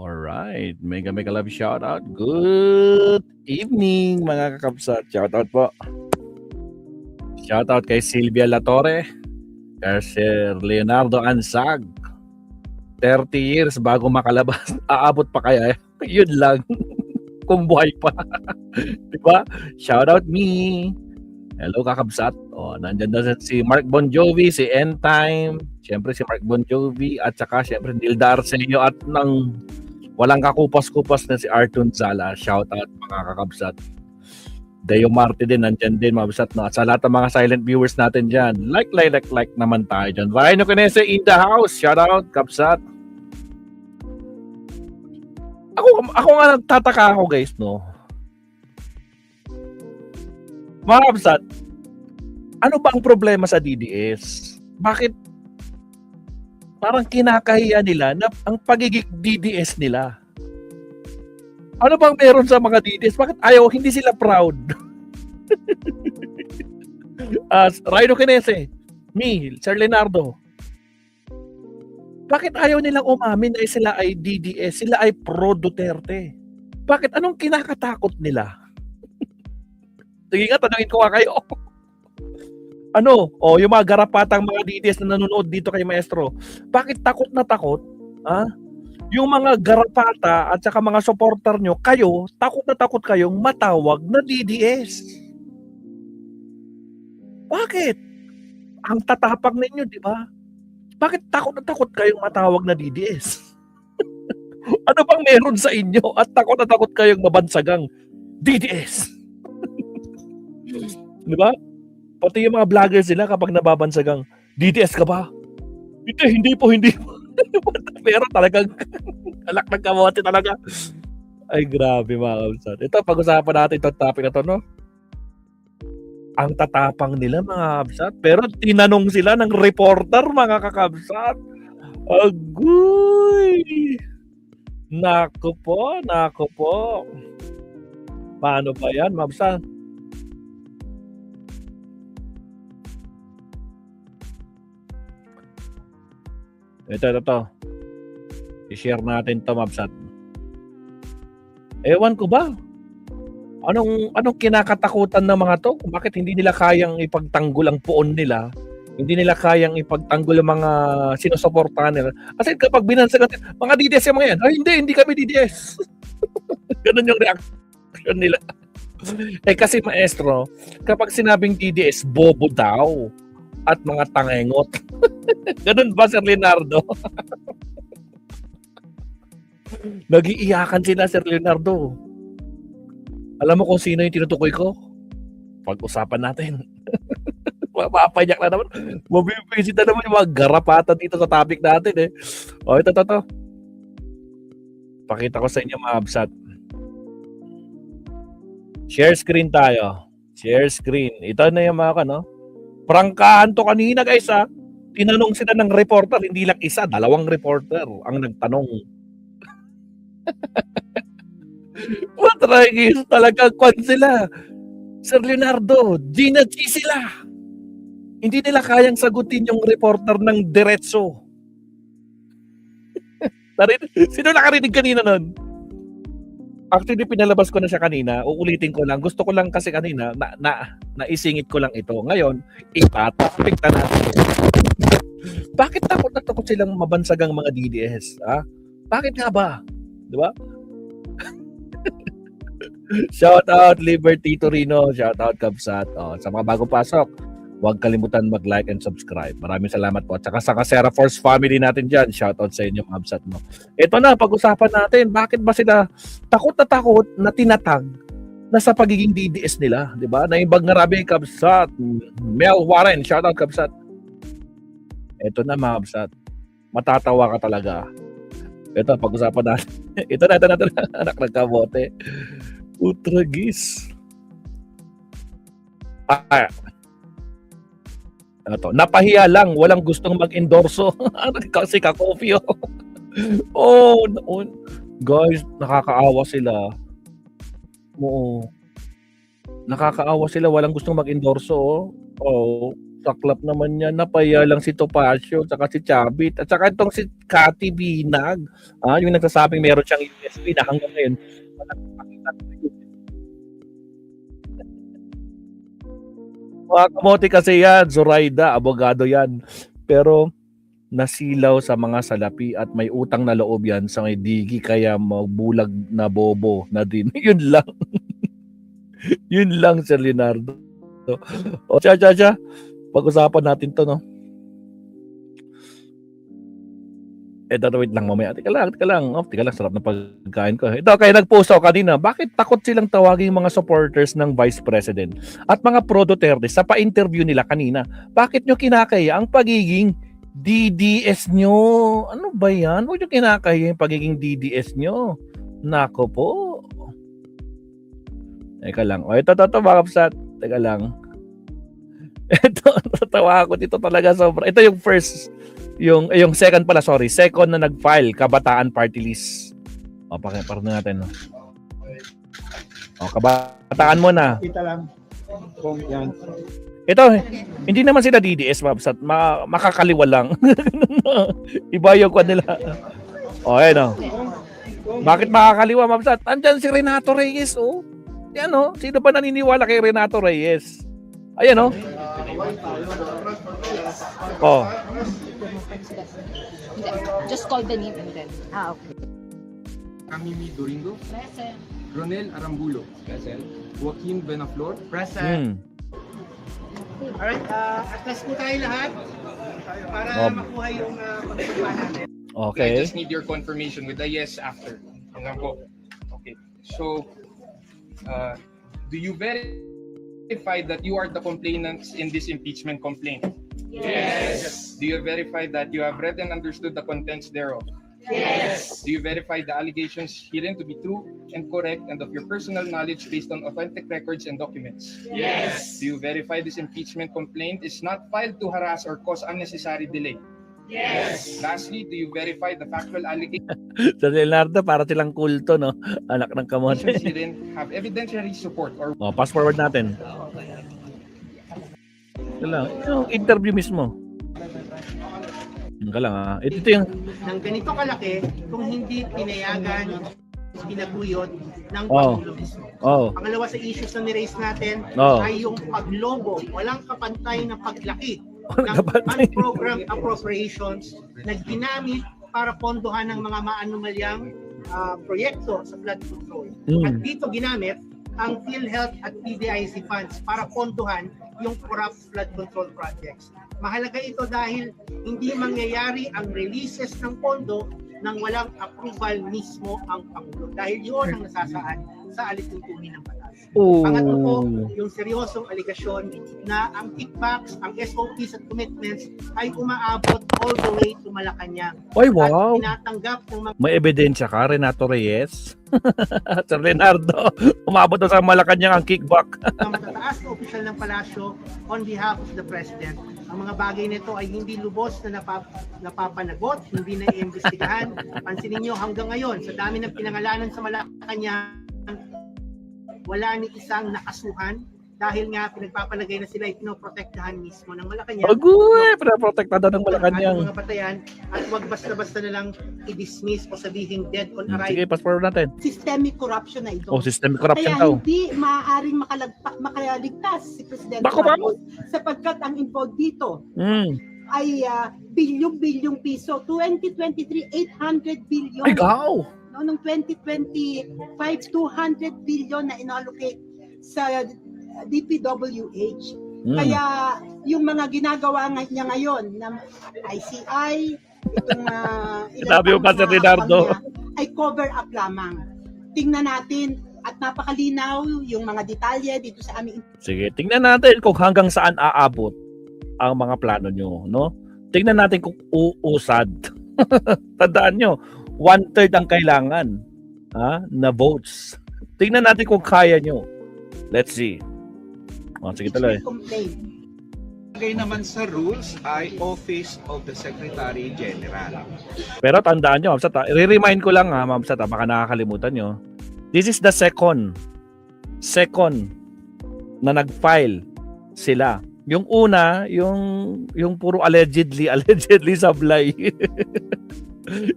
Alright, mega mega love shoutout. Good evening mga kakabsat. Shoutout po. Shoutout kay Silvia Latore, kay Sir Leonardo Ansag. 30 years bago makalabas. Aabot pa kaya? Yun lang. Kung buhay pa. Diba? Shoutout me. Hello kakabsat. Nandyan na si Mark Bon Jovi, si End Time, siyempre si Mark Bon Jovi, at saka siyempre Nilda Arsenio at ng walang kakupas-kupas na si Artun Zala. Shoutout mga kakabsat. Deo Marte din, nandyan din mga kabsat. No? At sa lahat ng mga silent viewers natin dyan, like naman tayo dyan. Rhino Canese in the house. Shoutout kabsat. Ako nga nagtataka ako guys, no? Mga kabsat, ano ba ang problema sa DDS? Bakit parang kinakahiya nila na ang pagiging DDS nila? Ano bang meron sa mga DDS? Bakit hindi sila proud? Rhino Canese, me, Sir Leonardo, bakit ayaw nilang umamin na sila ay DDS, sila ay pro Duterte? Bakit? Anong kinakatakot nila? Sige nga, tanungin ko nga kayo. Yung mga garapatang mga DDS na nanonood dito kay Maestro, bakit takot na takot? Yung mga garapata at saka mga supporter nyo, kayo, takot na takot kayong matawag na DDS. Bakit? Ang tatapang ninyo, di ba? Bakit takot na takot kayong matawag na DDS? Ano bang meron sa inyo at takot na takot kayong mabansagang DDS? Di ba? Pati yung mga vloggers nila kapag nababansagang, DDS ka ba? Hindi po. Pero talagang alak ng kamote talaga. Ay, grabe mga kabsat. Ito, pag-usapan natin itong topic na to, no? Ang tatapang nila mga kabsat. Pero tinanong sila ng reporter mga kakabsat. Agoy! Nako po. Paano ba yan, mga kabsat? Ito. I-share natin to, Mabsat. Ewan ko ba? Anong kinakatakutan ng mga to? Bakit hindi nila kayang ipagtanggol ang poon nila? Hindi nila kayang ipagtanggol ang mga sinusuportahan nila. Kasi kapag binansagan, mga DDS yung mga yan. Hindi kami DDS. Ganun yung reaction nila. Kasi Maestro, kapag sinabing DDS, bobo daw at mga tangengot. Ganun ba, Sir Leonardo? Nag-iiyakan sila, Sir Leonardo. Alam mo kung sino yung tinutukoy ko? Pag-usapan natin. Mapapayak na naman. Mabibisit na naman yung mga garapatan dito sa topic natin eh. Ito. Pakita ko sa inyo mga absat. Share screen tayo. Share screen. Ito na yung mga prangkahan to kanina guys ha. Tinanong sila ng reporter, hindi lang isa, 2 reporter ang nagtanong. Matragis talaga kwan sila. Sir Leonardo, G sila. Hindi nila kayang sagutin yung reporter ng diretso. Sino nakarinig kanina nun? Actually, pinalabas ko na siya kanina. Uulitin ko lang. Gusto ko lang kasi kanina naisingit ko lang ito. Ngayon, ipatapik na natin. Bakit takot na takot silang mabansagang mga DDS? Bakit nga ba? Di ba? Shout out Liberty Torino. Shout out Kabsat. Sa mga bagong pasok, huwag kalimutan mag-like and subscribe. Maraming salamat po. At saka sa Kasera Force family natin dyan, shout out sa inyo Kabsat mo. Ito na, pag-usapan natin. Bakit ba sila takot na tinatag na sa pagiging DDS nila? Di ba? Naimbag na rabi Kabsat. Mel Warren. Shout out Kabsat. Ito na mga Kabsat. Matatawa ka talaga. Ito, pag-usapan natin. Ito na. Anak ng kamote. Utragis. Napahiya lang. Walang gustong mag-endorso. Kasi ka-coffee. Guys, nakakaawa sila. Oo. Nakakaawa sila. Walang gustong mag-endorso. Saklap naman yan. Napahiya lang si Topacio tsaka si Chavit at saka itong si Cathy Binag. Yung nagsasabing meron siyang USB na hanggang ngayon wala nakakita ng USB. Mga kamote kasi yan, Zoraida, abogado yan. Pero nasilaw sa mga salapi at may utang na loob yan sa may digi kaya magbulag na bobo na din. Yun lang. Yun lang, Sir Leonardo. O, tsa. Pag-usapan natin to, no? Wait lang mamaya. Teka lang. Teka lang, sarap na pagkain ko. Ito, kaya nag-post ako kanina. Bakit takot silang tawagin yung mga supporters ng Vice President at mga pro-Duterte sa pa-interview nila kanina? Bakit nyo kinakaya ang pagiging DDS nyo? Ano ba yan? Huwag nyo kinakaya yung pagiging DDS nyo. Nako po. Teka lang. O, ito, mga kapsat. Teka lang. Ito, natawa ako dito talaga sobra. Ito yung first, yung second pala, sorry. Second na nag-file, Kabataan Party List. O, parang natin. No? O, Kabataan mo na. Kita lang. Kung yan. Ito, hindi naman sila DDS, Mabsat. Makakaliwa lang. Iba yung kwan nila. O, ayan o. Bakit makakaliwa, Mabsat? Andyan si Renato Reyes, o. Yan o. Sino ba naniniwala kay Renato Reyes? Ayan o. Oh. Just call the name and then. Okay. Camimi Doringo. Present. Ronel Arambulo. Present. Joaquin Benaflor. Present. Alright, atlas po tayo lahat para makuha yung pagkukuha natin. Okay. I just need your confirmation with a yes after. Hanggang po. Okay. So, do you verify that you are the complainants in this impeachment complaint? Yes. Do you verify that you have read and understood the contents thereof? Yes. Do you verify the allegations herein to be true and correct and of your personal knowledge based on authentic records and documents? Yes. Do you verify this impeachment complaint is not filed to harass or cause unnecessary delay? Yes. Lastly, do you verify the factual allegations Sa Leonardo, para silang kulto, no? Anak ng kamote. herein have evidentiary support or O, pass forward natin. Ito lang. Yung interview mismo. Ito lang, Ito yung... Nang ganito kalaki, kung hindi pinayagan, pinaguyod ng Oh. Pangulo mismo. Oh. Pangalawa sa issues na niraise natin Oh. ay yung paglobo, walang kapantay na paglaki Walang ng kapantay. unprogrammed appropriations na ginamit para pondohan ng mga maanumalyang proyekto sa flood control. At dito ginamit ang PhilHealth at PDIC funds para pondohan yung corrupt flood control projects. Mahalaga ito dahil hindi mangyayari ang releases ng pondo nang walang approval mismo ang Pangulo. Dahil yun ang nasasaan sa alituntunin ng batas. Pangatlo po, yung seryosong aligasyon na ang kickbacks, ang SOPs at commitments ay umaabot all the way to Malacanang. Ay, wow. At tinatanggap ng mga May ebidensya ka, Renato Reyes? Sir Leonardo, umabot na sa Malacanang ang kickback. matataas na opisyal ng palasyo on behalf of the President. Ang mga bagay nito ay hindi lubos na napapanagot, hindi na iimbestigahan. Pansinin nyo hanggang ngayon, sa dami ng pinangalanan sa Malacanang, wala ni isang nakasuhan dahil nga pinagpapalagay na sila ay pinoprotektahan mismo ng Malacanang. Agoy, pinaprotektado ng Malacanang. Ang mga batayan at huwag basta-basta na lang i-dismiss o sabihing dead on Sige, arrival. pass forward natin. Systemic corruption na ito. Oh, systemic corruption Kaya daw. hindi maaaring makaligtas si Presidente Bako, Marcos sapagkat ang involved dito ay bilyong-bilyong piso. 2023, 800 billion. Ay, gaw! No, noong 2025, 200 billion na inallocate sa DPWH. Kaya yung mga ginagawa niya ngayon na ICI, itong Sinabi mo pa, Sir Leonardo. ay cover up lamang. Tingnan natin at napakalinaw yung mga detalye dito sa aming. Sige, tingnan natin kung hanggang saan aabot ang mga plano nyo, no? Tingnan natin kung uusad. Tandaan nyo, 1/3 ang kailangan na votes. Tingnan natin kung kaya nyo. Let's see. Sige tuloy. Complaint. Lagay naman sa rules ay Office of the Secretary General. Pero tandaan nyo, Ma'am, i-remind ko lang Ma'am Sata, baka nakakalimutan nyo. This is the second na nag-file sila Yung una, yung puro allegedly sablay.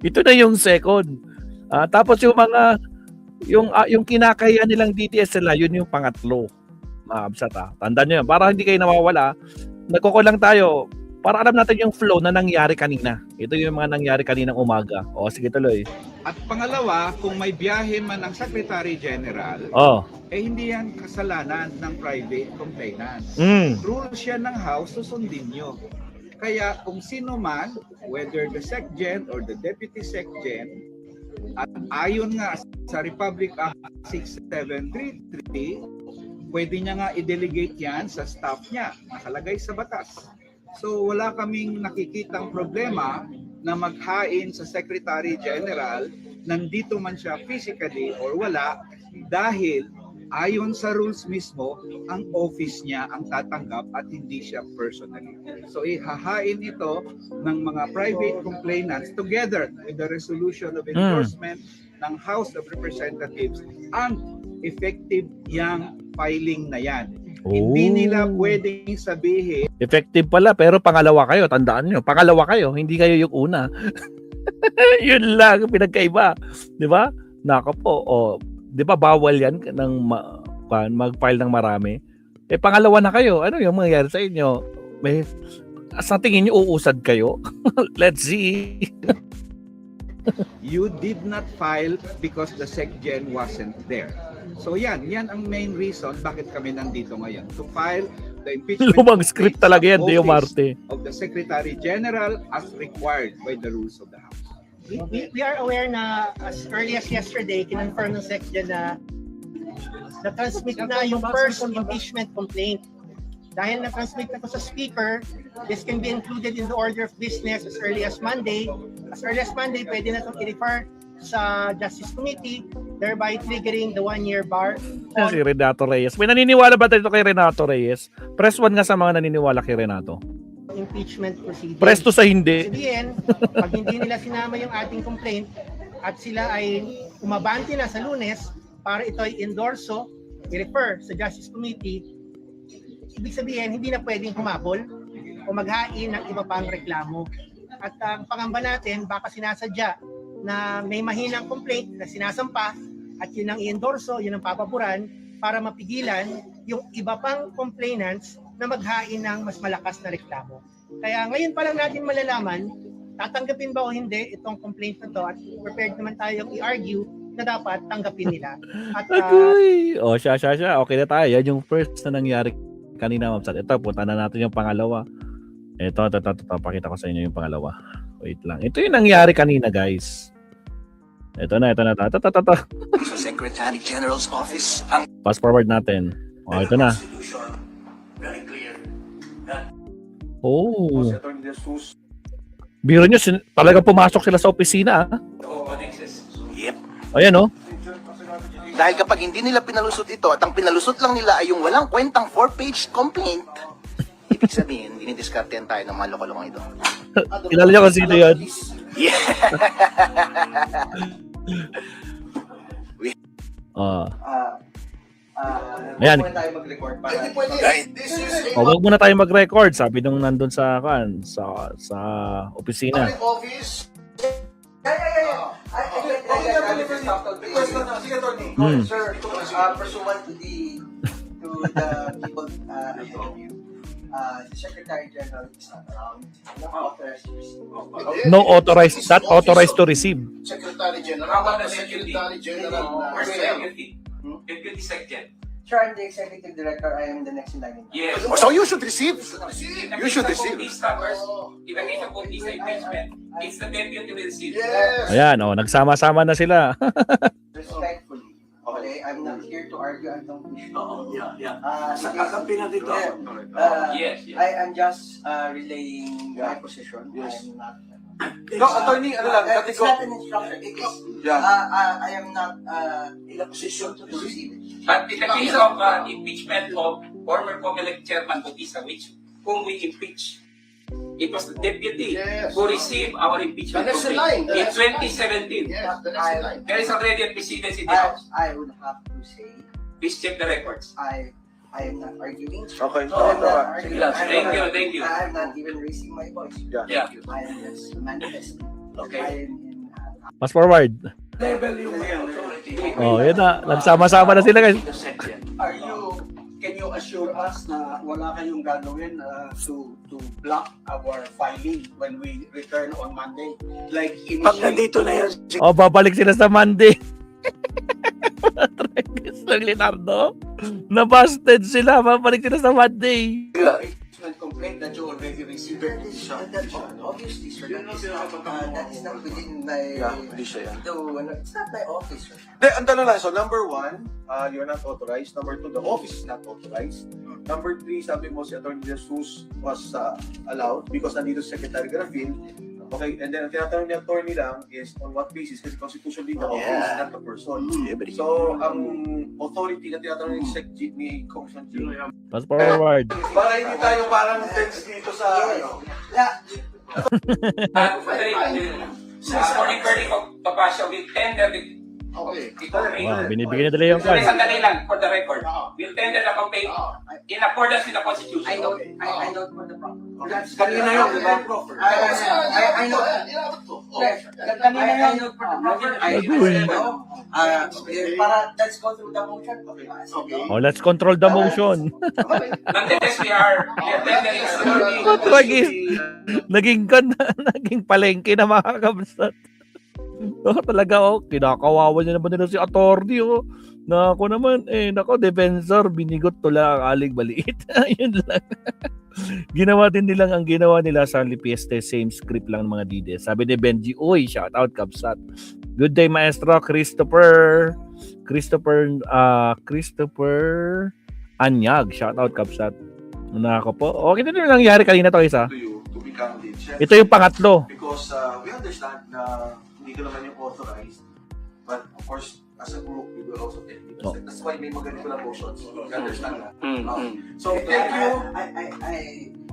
Ito na yung second. Tapos yung mga yung kinakaya nilang DTS sila, yun yung pangatlo. Absat Tandaan nyo yan. Para hindi kayo nawawala, nagkukulang tayo para alam natin yung flow na nangyari kanina. Ito yung mga nangyari kaninang umaga. O, sige tuloy. At pangalawa, kung may biyahe man ang Secretary General, hindi yan kasalanan ng private complainants. Rules yan ng House, susundin nyo. Kaya kung sino man, whether the SecGen or the Deputy SecGen, at ayon nga sa Republic Act 6733, pwede niya nga i-delegate yan sa staff niya, nakalagay sa batas. So wala kaming nakikitang problema na maghain sa Secretary General, nandito man siya physically or wala, dahil ayon sa rules mismo, ang office niya ang tatanggap at hindi siya personally. So ihahain ito ng mga private complainants together with the resolution of enforcement ng House of Representatives ang effective yang filing na yan. Hindi nila pwedeng sabihin. Effective pala, pero pangalawa kayo. Tandaan nyo, pangalawa kayo, hindi kayo yung una. Yun lang, pinagkaiba. Di ba? Nako po. Di ba bawal yan ng mag-file ng marami? Pangalawa na kayo. Ano yung mangyayari sa inyo? Sa tingin nyo, uusad kayo? Let's see. You did not file because the SecGen wasn't there. So yan ang main reason bakit kami nandito ngayon. To file the impeachment. Lumang script talaga yan, Deo Marte. Of the Secretary General as required by the rules of the House. We are aware na as early as yesterday, kinonfirm ng SecGen na na-transmit na yung first impeachment complaint. Dahil na-transmit na ko sa Speaker, this can be included in the order of business as early as Monday. As early as Monday, pwede na itong i-refer sa Justice Committee, thereby triggering the 1-year bar. Si Renato Reyes. May naniniwala ba tayo kay Renato Reyes? Press 1 nga sa mga naniniwala kay Renato. Impeachment proceedings. Press 2 sa hindi. Sabihin, pag hindi nila sinama yung ating complaint at sila ay umabante na sa Lunes para ito ay endorso, i-refer sa Justice Committee, ibig sabihin, hindi na pwedeng humabol o maghain ng iba pang reklamo. At ang pangamba natin, baka sinasadya na may mahinang complaint na sinasampa at yun ang i-endorso, yun ang papaboran para mapigilan yung iba pang complainants na maghain ng mas malakas na reklamo. Kaya ngayon pa lang natin malalaman, tatanggapin ba o hindi itong complaint na to at prepared naman tayong i-argue na dapat tanggapin nila. At siya. Okay na tayo. Yan yung first na nangyari kanina, Ma'am Sat. Ito, punta na natin yung pangalawa. Ito, pakita ko sa inyo yung pangalawa. Wait lang. Ito yung nangyari kanina, guys. Ito na. Sa Secretary General's office, ang fast forward natin. Ito na. very clear. Biro nyo, talaga pumasok sila sa opisina. Yep. Ayan, Dahil kapag hindi nila pinalusot ito at ang pinalusot lang nila ay yung walang kwentang 4-page complaint, ibig sabihin, dinidiskartehan tayo ng mga loko-lokong ito. Kilala nyo kung sino yun? Yeah. Ayan. Right. Wag muna tayo mag-record, sabi nung nandun sa opisina. Office. Sir, pursuant to the people the Secretary General is not around. No authorized, not authorized to receive. Secretary General. How about the Secretary General? Deputy Secretary. Sir, I'm the Executive Director. I am the next in line. Yes. So you should receive. You should receive. If the case of police impeachment, it's the deputy will receive. Yes. Ayan, nagsama-sama na sila. Respectfully. Okay, I'm not here to argue. I don't wish to. Sa kakampi na dito. Yes. I am just relaying my position. I'm not. No, attorney, it's not an instruction. It is. I am not in a position to receive it. But in the case of impeachment of former COMELEC Chairman Bautista, whom we impeached, it was the deputy who received our impeachment complaint in 2017. Yes, the next in line. There is already a precedence in the House. I would have to say, Please check the records. I I am not arguing. Okay. I'm not arguing. Thank you. I'm not even raising my voice. Yeah. I am just manifesting. Okay. I am in Fast forward. Level yung authority. Oh, yun na. Nagsama-sama na sila guys. Can you assure us na wala kayong gagawin to block our filing when we return on Monday? Like Pag nandito na yan, Oh, babalik sila sa Monday. Tragis ng Leonardo. Nabasted sila. Babalik sila sa Monday. impeachment complaint that you already received. Obviously, sir, that is not within my... hindi siya yan. It's not my office, sir. Ang tanong lang, so number 1, you're not authorized. Number 2, the office is not authorized. Number 3, sabi mo si Atty. Jesus was allowed because nandito si Secretary Garafil. Okay, and then ang tinatanong ni attorney lang is on what basis, kasi constitution din the office, not the person. So, ang authority na tinatanong ni Sec G, ni Congressman G. Fast forward. Para hindi tayo parang tense dito sa ano. According to Papasya, we tender the Wow, binibigyan nila yung card. Sandali lang, for the record. We'll tender the complaint in accordance with the Constitution. I know for the problem. Kanina yun, di ba? I know. Kanina I yun. know for the problem. I know. Para let's go through the motion. Okay. Oh, let's control the motion. Nonetheless, we are tendering. Tragis. Naging palengke na mga kabsat. Oh, talaga kinakawawa niya naman nila si attorney na ako naman defensor binigot tula ang alig baliit. Ayun lang. Ginawa din nilang ang ginawa nila sa Lipieste, same script lang ng mga DDS. Sabi ni Benji, uy, shout out Kabsat. Good day maestro Christopher Anyag, shout out Kabsat. Nako po. Okay din yung nangyari kanina to isa. To become the chef. Ito yung pangatlo. Because we understand na hindi ko naman yung authorized, but of course, as a group, we will also take it. That's why may mga ganito na motions. We understand that. So, thank you.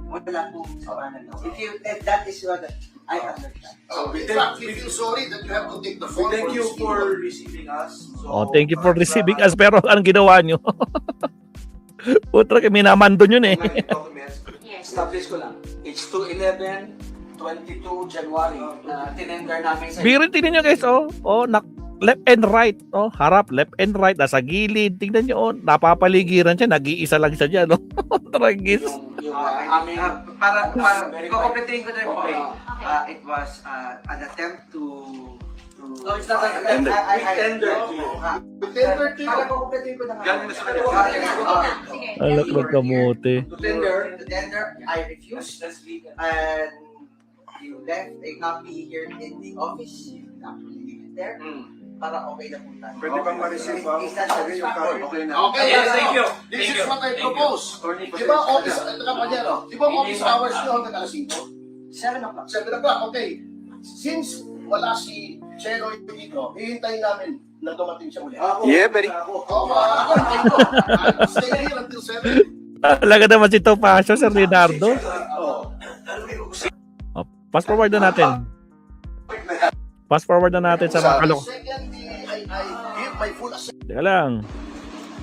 Wala pong sabanan. If that is what I understand. We feel sorry that you have to take the phone. Thank you for receiving us. So, Thank you for receiving us. Pero anong ginawa nyo? Putra, minamando yun Establish ko lang. It's 2/11/22 January na tinender namin sa Birin, tingnan nyo guys, left and right, harap, left and right, nasa gilid, tingnan nyo, napapaligiran siya, nag-iisa lang siya dyan, Tragis. yung aming Para kukumpletin ko na yung point. It was an attempt to No, it's not an attempt. We tender to you. Para kukumpletin ko na nga. Galing na sa kanila. Alak ng kamote. To tender. To tender, I refused. And you left a copy here in the office. You actually leave it there. Para okay na po tayo. Pwede bang ma-receive ang Is that yung copy? Okay na. Okay, Yes, thank you. This Thank is you. what I Thank you. propose. Di ba office, di ba office hours nyo hanggang alas 5? 7 o'clock. 7 o'clock, okay. Since wala si Chelo dito, hihintayin namin na dumating siya ulit. Yeah, very. Ako, hintay ko. I'll stay here until 7. Talaga naman si Topacio, Sir Leonardo. Fast forward na natin. Fast forward na natin sa mga kalok. Secondly, I give my full assent. Teka lang.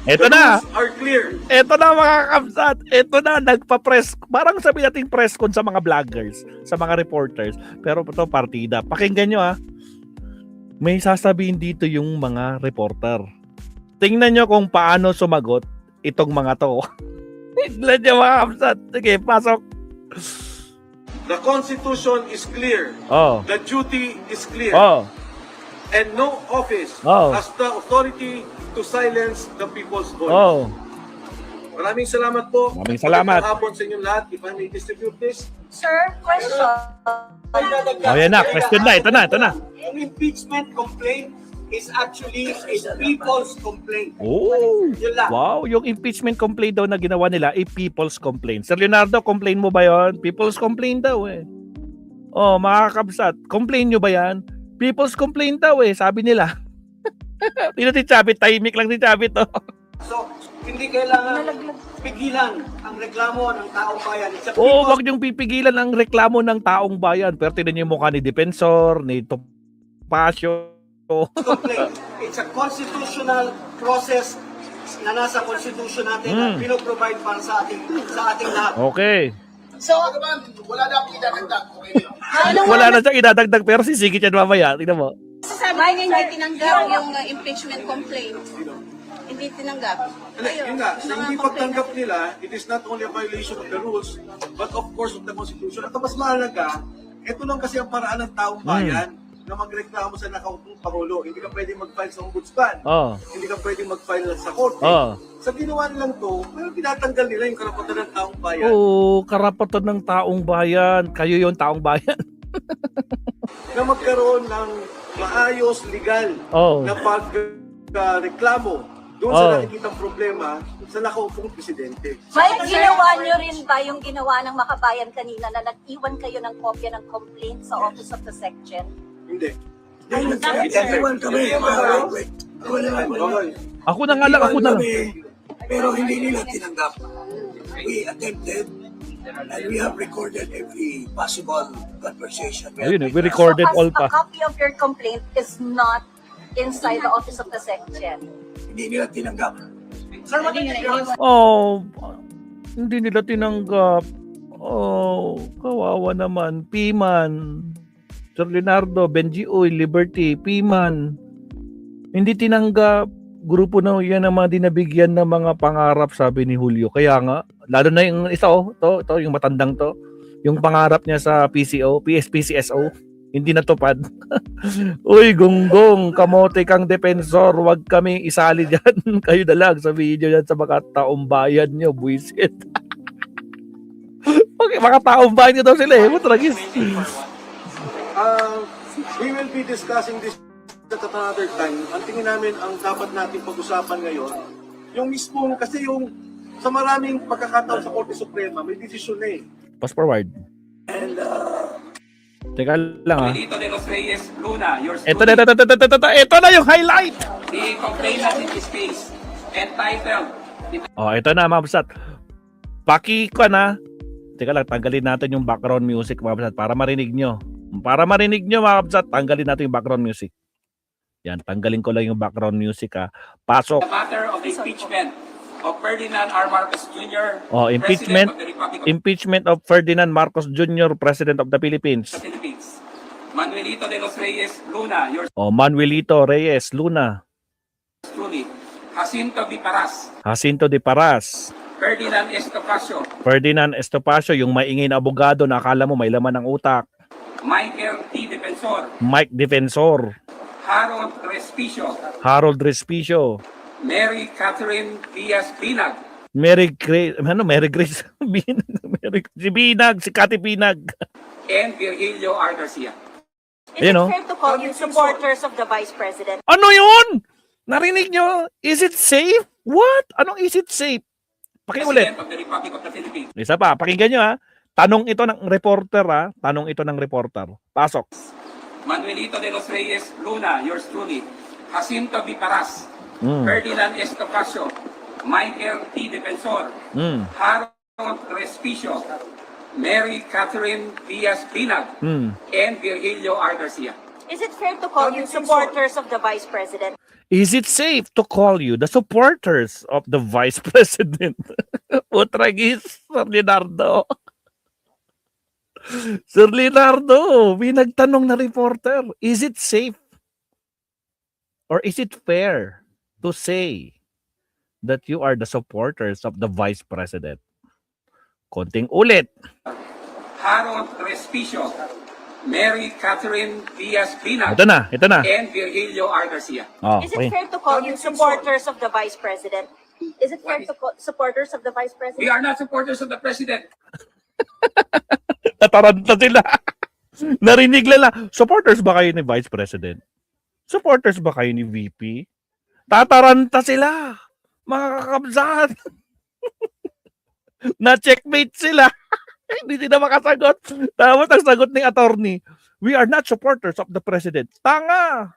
Eto na. Are clear. Eto na mga kapsat. Eto na, nagpa-press. Parang sabi natin press con sa mga vloggers, sa mga reporters. Pero ito, partida. Pakinggan nyo May sasabihin dito yung mga reporter. Tingnan nyo kung paano sumagot itong mga to. Tingnan nyo mga kapsat. Sige, pasok. The Constitution is clear. The duty is clear. And no office has the authority to silence the people's voice. Maraming salamat po. Maraming salamat. Magandang hapon sa inyong lahat. If I may distribute this. Sir, question. Yan na, question na. Ito na. Ang impeachment complaint is actually a people's complaint. Yun lang. Wow, yung impeachment complaint daw na ginawa nila, people's complaint. Sir Leonardo, complain mo ba yon? People's complaint daw mga kabsat, complain nyo ba yan? People's complaint daw sabi nila. Tino si Chavit, tahimik lang si Chavit So, hindi kailangan pigilan ang reklamo ng taong bayan. wag niyong pipigilan ang reklamo ng taong bayan. Pero tinan niyo yung mukha ni Defensor, ni Topacio. Complaint. It's a constitutional process na nasa constitution natin na pinoprovide para sa ating lahat. Okay. So, wala na akong idadagdag. Okay na yun. Wala na siyang idadagdag pero sisigit yan mamaya. Tingnan mo. Sabi niya hindi tinanggap yung impeachment complaint. Hindi tinanggap. Yun nga, sa hindi pagtanggap nila, it is not only a violation of the rules, but of course of the Constitution. At ang mas mahalaga, ito lang kasi ang paraan ng taong bayan na magreklamo sa nakaupong Pangulo. Hindi ka pwedeng mag-file sa ombudsman. Hindi ka pwedeng mag-file sa korte. Sa ginawa nilang to, pero tinatanggal nila yung karapatan ng taong bayan. Oo, karapatan ng taong bayan. Kayo yung taong bayan. Na magkaroon ng maayos, legal na pagreklamo doon sa nakikitang problema sa nakaupong presidente. Mike, ginawa niyo rin ba yung ginawa ng Makabayan kanina na nag-iwan kayo ng kopya ng complaint sa Office of the Section? Hindi. Iwan kami. Ako na nga lang, ako na lang. Pero hindi nila tinanggap. We attempted and we have recorded every possible conversation. Ayun, we recorded all A pa. copy of your complaint is not inside the Office of the Section. Hindi nila tinanggap. Sir, Hindi nila tinanggap. Kawawa naman. Piman. Sir Leonardo, Benji Uy, Liberty, Piman. Hindi tinanggap. Grupo na yan ang mga dinabigyan ng mga pangarap, sabi ni Julio. Kaya nga, lalo na yung isa, to, yung matandang to. Yung pangarap niya sa PCO, PSPCSO, hindi natupad. Uy, gonggong, kamote kang defensor, wag kami isali dyan. Kayo na lang sa video yan sa mga taong bayan nyo, buisit. Okay, mga taong bayan nyo daw sila eh. Matragis. We will be discussing this at another time. Ang tingin namin ang dapat natin pag-usapan ngayon, yung mismo, kasi yung sa maraming pagkakataon sa Korte Suprema, may desisyon na eh. Pass forward. Teka lang ha. Benito de los Reyes Luna, your Ito na yung highlight! The complainant in this case, entitled, Ito na, Mabsat. Paki ko na. Teka lang, tanggalin natin yung background music, Mabsat, para marinig nyo. Para marinig nyo, Mabsat, tanggalin natin yung background music. Yan, tanggalin ko lang yung background music ha. Pasok. the matter of the impeachment of Ferdinand R. Marcos Jr., Impeachment. President of the Republic of Impeachment of Ferdinand Marcos Jr., President of the Philippines. the Philippines. Manuelito de los Reyes Luna, yours Manuelito Reyes Luna. truly. Jacinto V. Paras, Jacinto de Paras. Ferdinand Estocasio, Ferdinand Estopacio, yung maingay na abogado na akala mo may laman ng utak. Michael T. Defensor, Mike Defensor. Harold Respicio, Harold Respicio. Mary Catherine Diaz Binag, Mary Grace si Binag, si Cathy Binag. and Virgilio R. Garcia. Is Ayun, it fair to call you supporters of the Vice President? Ano yun? Narinig nyo? Is it safe? What? Anong is it safe? Pakiulit. President of the Republic of the Philippines. Isa pa, pakinggan nyo ha. Tanong ito ng reporter ha. Tanong ito ng reporter. Pasok. Manuelito de los Reyes Luna, yours truly. Jacinto V. Paras, Ferdinand Estocasio, Michael T. Defensor, Harold Respicio, Mary Catherine Diaz Binag, and Virgilio R. Garcia. Is it fair to call you supporters of the Vice President? Is it safe to call you the supporters of the Vice President? Utragis, Sir Leonardo. Sir Leonardo, may nagtanong na reporter, is it safe or is it fair to say that you are the supporters of the Vice President? Konting ulit. Harold Respicio, Mary Catherine Diaz Binag, Ito na. and Virgilio R. Garcia. Is it fair to call you supporters of the Vice President? Is it fair to call supporters of the Vice President? We are not supporters of the President. Nataranta sila. Narinig nila. Supporters ba kayo ni Vice President? Supporters ba kayo ni VP? Tataranta sila. Mga kakabsat. Na-checkmate sila. Hindi sila makasagot. Tapos ang sagot ng attorney, we are not supporters of the President. Tanga!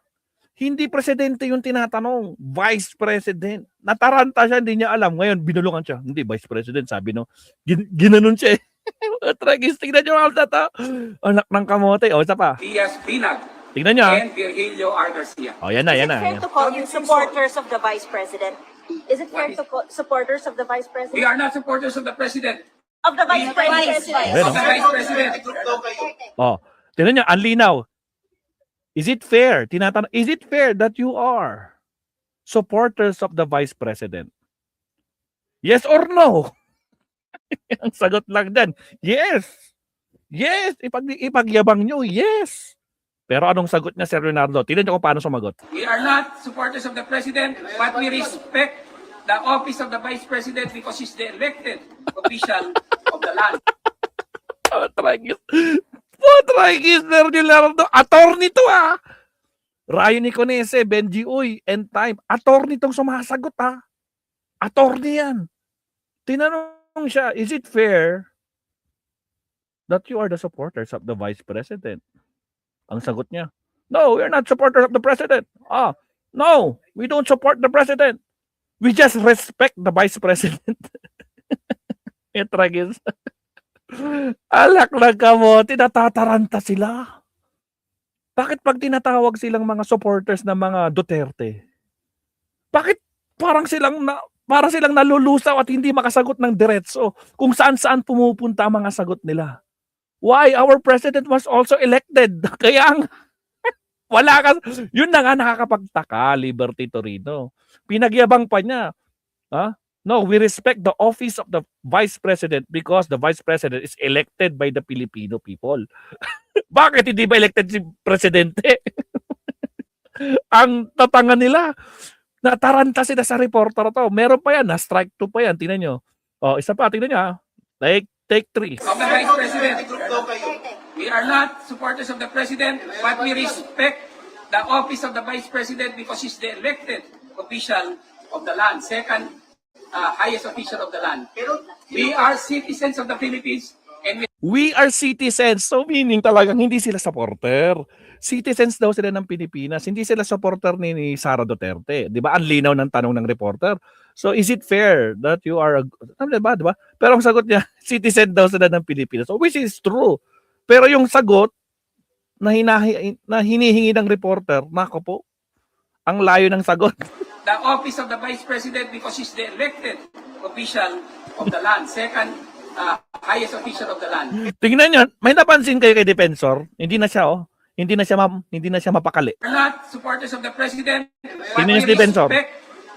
Hindi presidente yung tinatanong. Vice President. Nataranta siya, hindi niya alam. Ngayon, binulungan siya. Hindi, Vice President. Sabi no, ginanon siya eh. Tragis, tingnan niyo mga to. Anak ng kamote. O, isa pa. Diaz Binag, Tingnan nyo. and Virgilio R. Garcia. Oh, yan na, Is yan it na. fair Yan. to call you supporters of the Vice President? Is it fair to call supporters of the Vice We President? are not supporters of the President. Of the Vice President. Ayan, Of the Vice President. Oh, tingnan nyo, ang linaw. Is it fair? Tinatanong, is it fair that you are supporters of the Vice President? Yes or no? Ang sagot lang dyan, yes. Yes, ipagyabang nyo, yes. Pero anong sagot niya, Sir Leonardo? Tingnan nyo kung paano sumagot. We are not supporters of the President, but we respect the office of the Vice President because he's the elected official of the land. Patragis, Sir Leonardo. Attorney to Ryan Iconese, Benji Uy, and Time. Attorney tong sumasagot Attorney yan. Tinanong siya, is it fair that you are the supporters of the Vice President? Ang sagot niya, no, we're not supporters of the President. No, we don't support the President. We just respect the Vice President. Etragis. Alak na kamote, natataranta sila. Bakit pag tinatawag silang mga supporters ng mga Duterte? Bakit parang silang nalulusaw at hindi makasagot ng diretso kung saan-saan pumupunta ang mga sagot nila? Why? Our president was also elected. Kaya wala ka. Yun na nga nakakapagtaka, Liberty Torino. Pinagyabang pa niya. No, we respect the office of the Vice President because the Vice President is elected by the Filipino people. Bakit hindi ba elected si Presidente? Ang tatanga nila. Nataranta sila sa reporter to. Meron pa yan. Na-strike 2 pa yan. Tingnan nyo. Isa pa. Tingnan nyo. Take 3. Of the Vice President. We are not supporters of the President, but we respect the office of the Vice President because he's the elected official of the land, second highest official of the land. We are citizens of the Philippines and We are citizens. So meaning talagang hindi sila supporter. Citizens daw sila ng Pilipinas. Hindi sila supporter ni Sara Duterte. Di ba? Ang linaw ng tanong ng reporter. So is it fair that you are diba? Pero ang sagot niya, citizen daw sila ng Pilipinas. So which is true. Pero yung sagot na hinihingi ng reporter, nako po, ang layo ng sagot. the office of the Vice President because he's the elected official of the land, second highest official of the land. Tingnan niyo, may napansin kayo kay Defensor? Hindi na siya hindi na siya mapakali. We're not supporters of the President, but Tingnan niyo we si Defensor. respect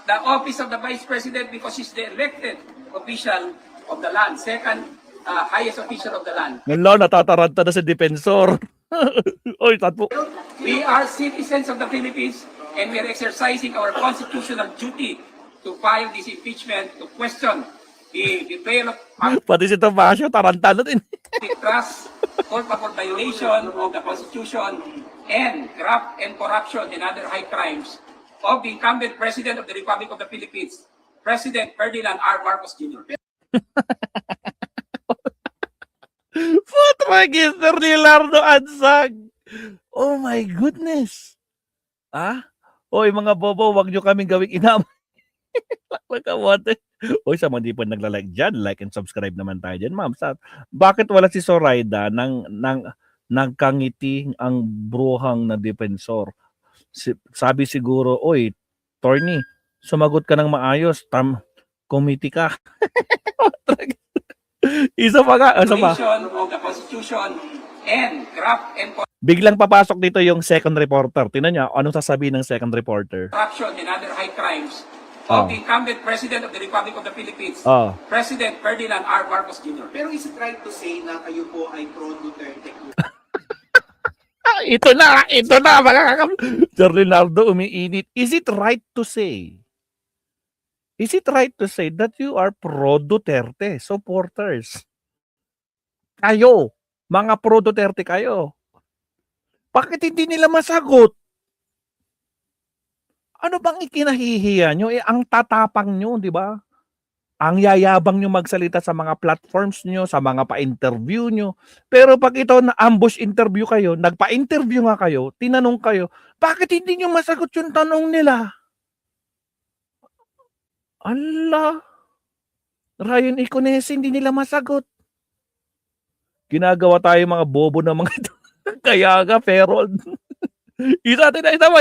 the office of the Vice President because he's the elected official of the land, second highest official of the land. Ngayon, natataranta na si Defensor. Oy, tatpo. We are citizens of the Philippines and we are exercising our constitutional duty to file this impeachment to question the betrayal of Pati si Tomasio, taranta na din. public trust, culpable violation of the Constitution, and graft and corruption and other high crimes of the incumbent President of the Republic of the Philippines, President Ferdinand R. Marcos Jr. Patragis, Sir Leonardo Ansag. Oh my goodness. Oy, mga bobo, wag nyo kaming gawing inam. Magkamote. Oy, sa mga di pa nagla-like dyan, like and subscribe naman tayo dyan, ma'am. Bakit wala si Zoraida nagkangiti ang bruhang na Defensor? Sabi siguro, oy, Torny, sumagot ka ng maayos, committee ka. Isa pa. Violation of the Constitution and graft and Biglang papasok dito yung second reporter. Tingnan niya, anong sasabihin ng second reporter? corruption and other high crimes of the incumbent President of the Republic of the Philippines, President Ferdinand R. Marcos Jr. Pero is it right to say na kayo po ay pro-Duterte? Ito na, mga kakam. Sir Leonardo, umiinit. Is it right to say that you are pro-Duterte supporters? Kayo, mga pro-Duterte kayo. Bakit hindi nila masagot? Ano bang ikinahihiya nyo? Ang tatapang nyo, di ba? Ang yayabang nyo magsalita sa mga platforms nyo, sa mga pa-interview nyo. Pero pag ito na ambush interview kayo, nagpa-interview nga kayo, tinanong kayo, bakit hindi nyo masagot yung tanong nila? Allah! Ryan Iconese, hindi nila masagot. Ginagawa tayo mga bobo na mga ito. Kaya nga, Ferold. Isa mo.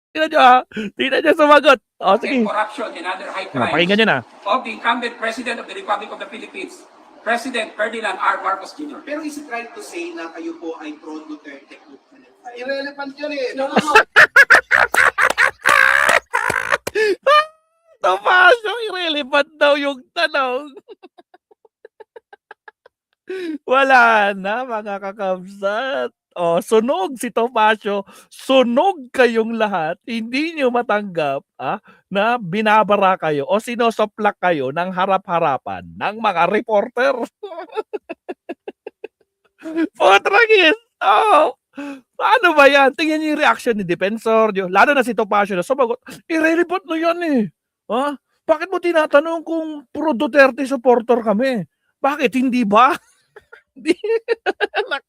Tingnan nyo, ha? Tingnan nyo sumagot. O, sige. And corruption and other high crimes Pakinggan nyo na. of the incumbent President of the Republic of the Philippines, President Ferdinand R. Marcos Jr. Pero is it right to say na kayo po ay pro Duterte group? Irrelevant yun eh. Tomasio, irrelevant daw yung tanong. Wala na, mga kakabsat. O, sunog si Tomasio. Sunog kayong lahat. Hindi nyo matanggap na binabara kayo o sinosoplak kayo ng harap-harapan ng mga reporter. Potragis! Oh, paano ba yan? Tingnan niyo yung reaction ni Defensor. Lalo na si Tomasio na sumagot. Irrelevant na yan eh. Bakit mo tinatanong kung pro Duterte supporter kami? Bakit hindi ba?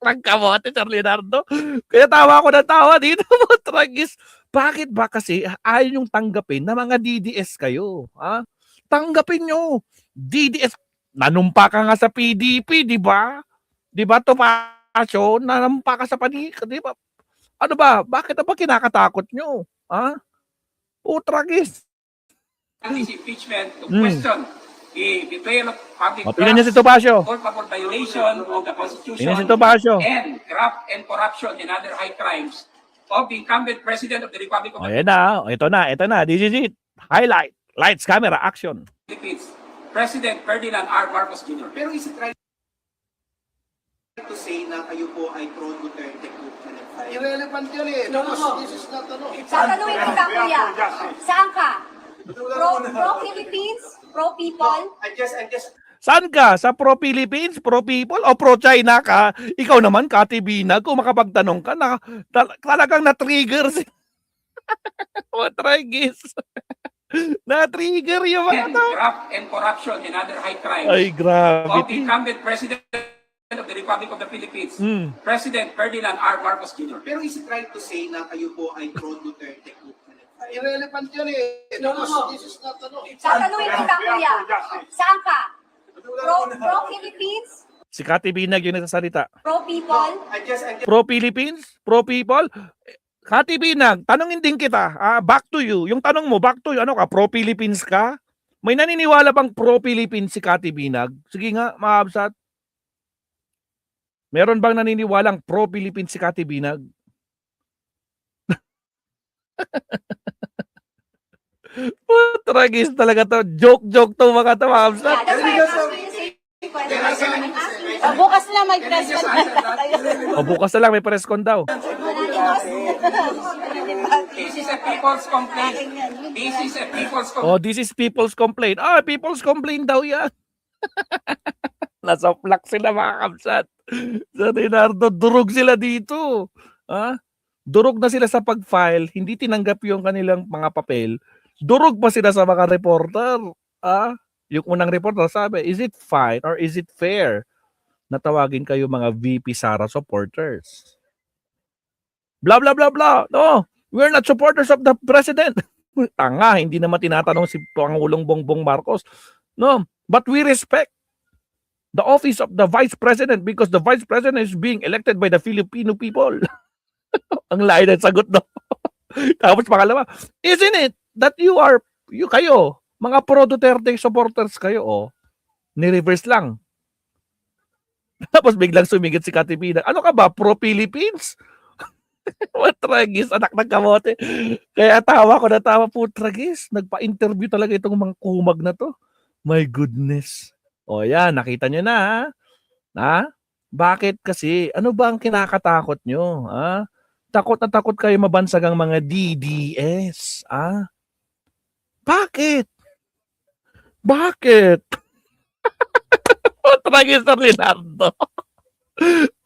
Nagkamote, Sir Leonardo. Kaya tawa ko na tawa dito, Tragis. Bakit ba kasi ayaw yung tanggapin na mga DDS kayo? Tanggapin nyo. DDS, nanumpa ka nga sa PDP, di ba? Di ba, Tomasio? Nanumpa ka sa panika, di ba? Ano ba? Bakit ba kinakatakot nyo? Tragis. This impeachment to question the betrayal of public Tingnan niyo si trust, Tomasio. culpable violation of the Constitution, Tingnan si Tomasio. and graft and corruption and other high crimes of the incumbent President of the Republic of the Ayan na. Ito na. This is it. Highlight. Lights, camera, action. Philippines, President Ferdinand R. Marcos Jr. Pero is it right to say na kayo po ay pro Duterte group? Irrelevant yun eh. This is not ano. Tatanungin kita, kuya. Saan ka? Pro-Philippines? Pro-people? I just Saan ka? Sa pro-Philippines, pro-people, o pro-China ka? Ikaw naman, Kati Binag, kung makapagtanong ka, talagang na-trigger si... Tragis. Na-trigger yung mga and graft and corruption and other high crimes Ay, of the grabe. incumbent President of the Republic of the Philippines, President Ferdinand R. Marcos Jr. Pero is it right to say na kayo po ay pro Duterte group? Irrelevant yun eh. This is not ano. Tatanungin kita, kuya. Saan ka? Pro-Philippines? Si Kati Binag yung nagsasalita. Pro-people? Pro-Philippines? Pro-people? Kati Binag, tanongin din kita. Back to you. Yung tanong mo, back to you. Ano ka? Pro-Philippines ka? May naniniwala bang pro-Philippines si Kati Binag? Sige nga, maabsat. Meron bang naniniwalang pro-Philippines si Kati Binag? Tragis talaga to. Joke to mga to, maabsat. Yeah, that's why I'm asking you the same question. Bukas na may press O bukas na lang, may press con daw. This is a people's complaint. This is a people's complaint. Oh, this is people's complaint. People's complaint daw yan. Nasa plak sila mga kapsat. Sa Leonardo, durog sila dito. Durog na sila sa pag-file. Hindi tinanggap yung kanilang mga papel. Durog pa sila sa mga reporter. Yung unang reporter sabi, is it fine or is it fair na tawagin kayo mga VP Sara supporters? Blah, blah, blah, blah. No, we're not supporters of the president. Tanga, hindi naman tinatanong si Pangulong Bongbong Marcos. No, but we respect the office of the vice president because the vice president is being elected by the Filipino people. Ang lain ng sagot, no? Tapos pangalawa, isn't it that kayo, mga pro-Duterte supporters kayo, ni-reverse lang. Tapos biglang sumigit si Kati Binag. Ano ka ba, pro-Philippines? Tragis, anak ng kamote. Kaya tawa ko na tawa po, Tragis. Nagpa-interview talaga itong mga kumag na to. My goodness. O yan, nakita nyo na, ha? Bakit kasi? Ano ba ang kinakatakot nyo? Takot na takot kayo mabansag ang mga DDS. Bakit? Bakit? Tragis na Leonardo.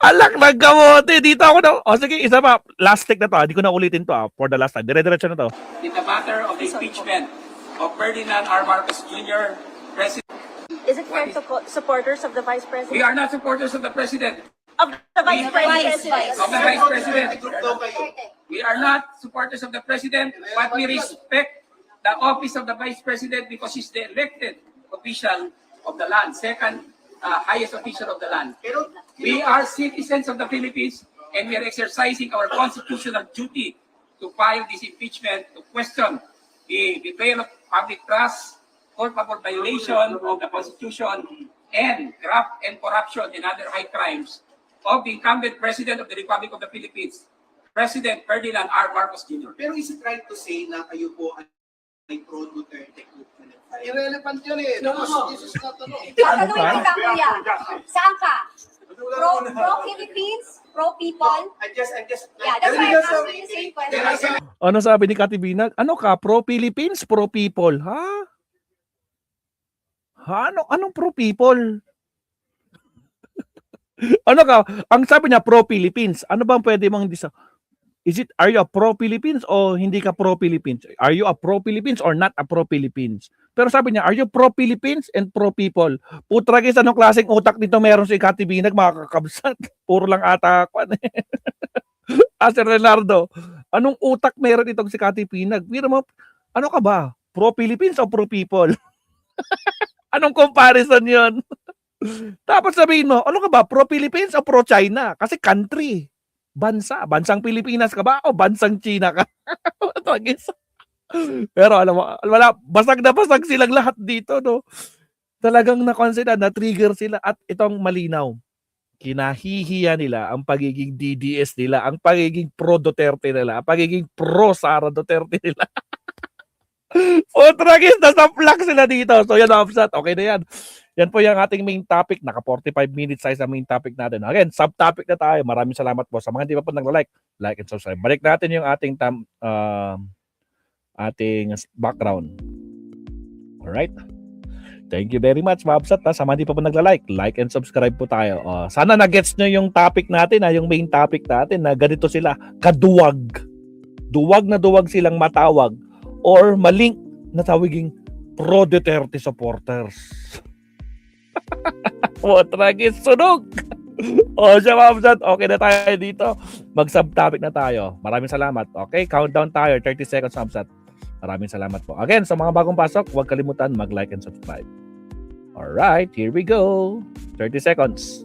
Alak ng kamote. Dito ako na. Sige, isa pa. Last take na to. Hindi ko na ulitin to for the last time. Dire-diretso na to. In the matter of the impeachment of Ferdinand R. Marcos Jr., President. Is it fair to supporters of the Vice President? We are not supporters of the President. Of the Vice President. Of the Vice President. We are not supporters of the President, but we respect the office of the Vice President because he's the elected official of the land, second highest official of the land. We are citizens of the Philippines, and we are exercising our constitutional duty to file this impeachment to question the betrayal of public trust, culpable violation of the Constitution, and graft and corruption and other high crimes of the incumbent President of the Republic of the Philippines, President Ferdinand R. Marcos Jr. Pero is it right to say na kayo po ay pro-Duterte group? Irrelevant yun eh. No. This is not ano. Tatanungin kita, kuya. Saan ka? Pro-Philippines? Pro-people? I just Yeah, that's why I'm asking the same question. Ano sabi ni Kati Binag? Ano ka? Pro-Philippines? Pro-people? Ha? Anong pro-people? Ano ka? Ang sabi niya pro-Philippines. Ano bang pwede mong are you a pro-Philippines o hindi ka pro-Philippines? Are you a pro-Philippines or not a pro-Philippines? Pero sabi niya, are you pro-Philippines and pro-people? Putragis, anong klaseng utak nito meron si Kati Binag, mga kakabsat? Puro lang ata ako. Sir Leonardo, anong utak meron itong si Kati Binag? Pero mo, ano ka ba? Pro-Philippines o pro-people? Anong comparison yon? Tapos sabihin mo, ano ka ba? Pro-Philippines o pro-China? Kasi country. Bansang Pilipinas ka ba o bansang China ka? Pero alam mo, wala, basag na basag silang lahat dito, no? Talagang na-consider, na-trigger sila at itong malinaw. Kinahihiya nila ang pagiging DDS nila, ang pagiging pro-Duterte nila, ang pagiging pro-Sara Duterte nila. Putragis, nasa plak sila dito. So yan, Hapsat, okay na yan. Yan po yung ating main topic. Naka 45 minutes tayo sa main topic natin. Again, subtopic na tayo. Maraming salamat po. Sa mga hindi pa po nag-like, like and subscribe. Balik natin yung ating background. Alright? Thank you very much, Mabsat. Sa mga hindi pa po nagla-like, like and subscribe po tayo. Sana na-gets nyo yung topic natin, yung main topic natin, na ganito sila, kaduwag. Duwag na duwag silang matawag or malink na tawaging pro-Duterte supporters. Tragis, sunog! Siya, Mabsat, okay na tayo dito. Mag-subtopic na tayo. Maraming salamat. Okay, countdown tayo. 30 seconds, Mabsat. Maraming salamat po. Again, sa mga bagong pasok, huwag kalimutan mag-like and subscribe. Alright, here we go. 30 seconds.